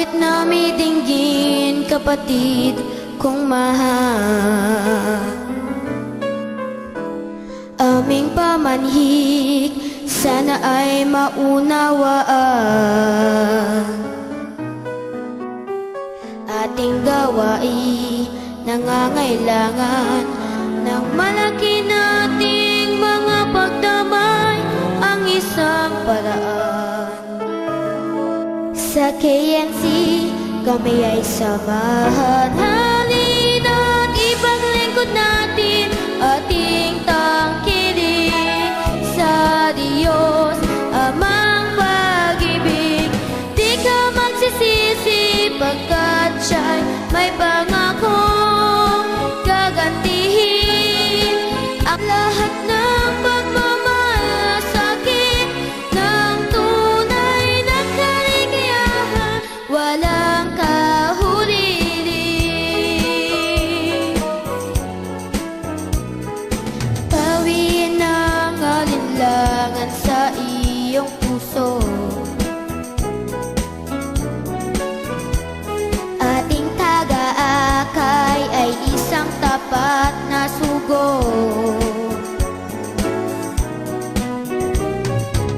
Awit na may dinggin, kapatid kong mahal. Aming pamanhik, sana ay maunawaan. Ating gawain, nangangailangan ng malaki nating mga pagdamay, ang isang paraan. Sa KNC, kami ay samahan. Halina't ipaglingkod natin ating tangkilik sa Diyos Amang pag-ibig. Di ka magsisisi pagkat siya'y may pangakong gagantihin ang lahat ng pagmamalasakit ng tunay na kaligayahan, walang kahuli-huli. Bawiin ang alinlangan sa iyong puso. Ating taga-akay ay isang tapat na sugo.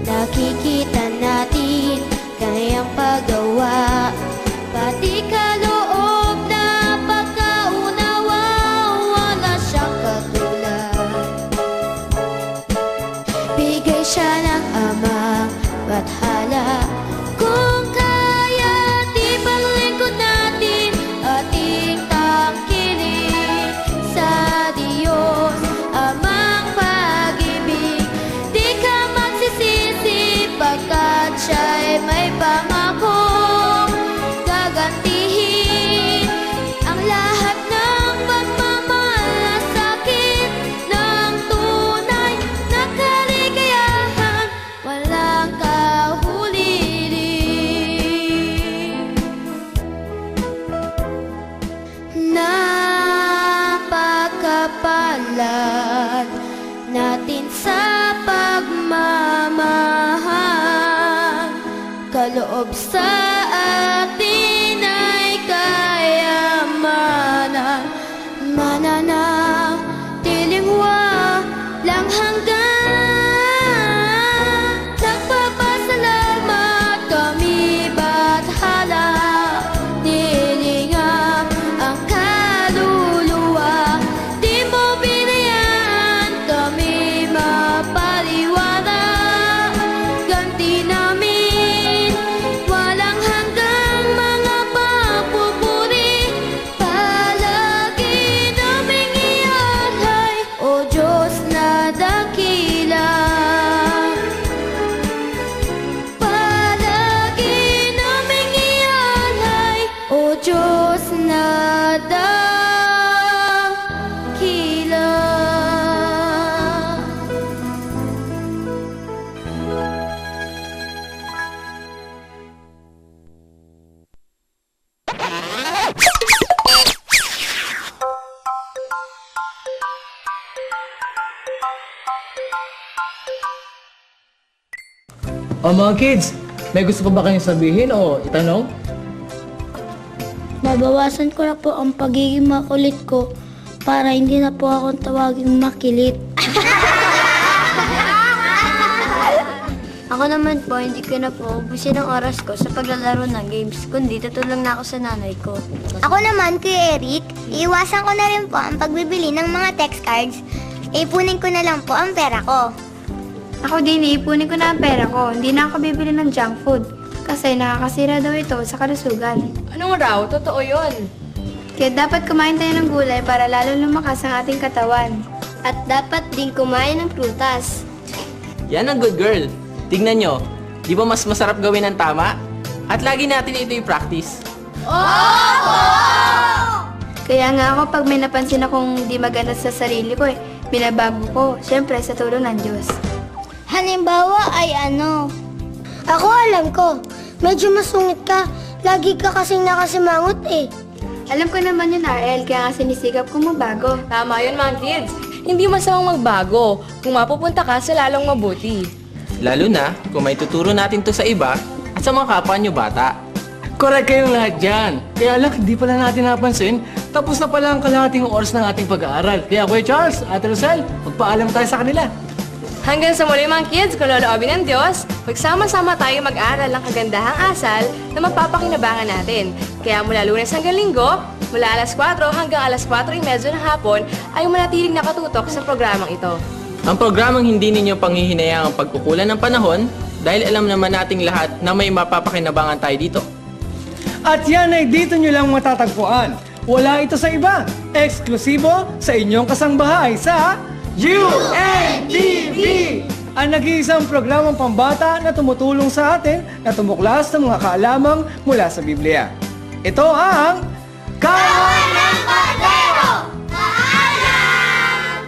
Nakikita natin kanyang paggawa, pati kaloob na pagkaunawa, wala siyang katulad. Bigay siya ng amang bathala. Kung kaya, di paglingkod natin ating tangkilik sa Diyos Amang pag-ibig. Di ka magsisisi pagkat siya'y may pangakong gagantihin ang lahat ng pagmamalasakit ng tunay na kaligayahan, walang kahuli-huli. Napakapalad natin sa pagmamahal, kaloob sa atin ay kayamanan, mananatiling walang hanggan. Nagpapasalamat kami bathala, nilingap ang kaluluwa. Di mo binayaan kami mapaliwala, ganti namin walang hanggang mga papupuri. Palagi naming ialay, O Diyos na dakila. Palagi naming ialay, O Diyos na dakila. O mga kids, may gusto pa ba kayong sabihin o itanong? Babawasan ko na po ang pagiging makulit ko para hindi na po akong tawaging makilit. Ako naman po, hindi ko na po ubusin ang oras ko sa paglalaro ng games, kundi tutulong na ako sa nanay ko. Ako naman, Kuya Eric, iiwasan ko na rin po ang pagbibili ng mga text cards. Ipunin ko na lang po ang pera ko. Ako din, iipunin ko na ang pera ko. Hindi na ako bibili ng junk food kasi nakakasira daw ito sa kalusugan. Anong raw? Totoo yun. Kaya dapat kumain tayo ng gulay para lalo lumakas ang ating katawan. At dapat din kumain ng prutas. Yan ang good girl. Tingnan nyo, di ba mas masarap gawin ng tama? At lagi natin ito i-practice. Kaya nga ako pag may napansin akong di maganda sa sarili ko binabago ko. Siyempre sa tulong ng Diyos. Halimbawa ay ano? Ako alam ko, medyo masungit ka. Lagi ka kasing nakasimangot eh. Alam ko naman yun, RL, kaya nga sinisikap kong mabago. Tama yun mga kids. Hindi masamang magbago kung mapupunta ka sa lalong mabuti. Lalo na kung may tuturo natin to sa iba at sa mga kapwa nyo bata. Correct kayong lahat dyan. Kaya lang, hindi pala natin napansin, tapos na pala ang kalahating oras ng ating pag-aaral. Kaya Kuya Charles, Ate Rosel, magpaalam tayo sa kanila. Hanggang sa muli mga kids, kung loloobin ng Diyos, magsama-sama tayo mag-aral ng kagandahang asal na mapapakinabangan natin. Kaya mula Lunes hanggang Linggo, mula alas 4 hanggang alas 4:30 ng hapon, ay manatiling nakatutok sa programang ito. Ang programang hindi ninyo panghihinayang ang pagkukulan ng panahon dahil alam naman nating lahat na may mapapakinabangan tayo dito. At yan ay dito nyo lang matatagpuan. Wala ito sa iba. Eksklusibo sa inyong kasangbahay sa UNTV! Ang nag-iisang programang pambata na tumutulong sa atin na tumuklas ng mga kaalamang mula sa Biblia. Ito ang Kawan ng Kordero!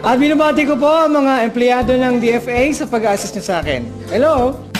At binabati ko po ang mga empleyado ng DFA sa pag-assist nyo sa akin. Hello!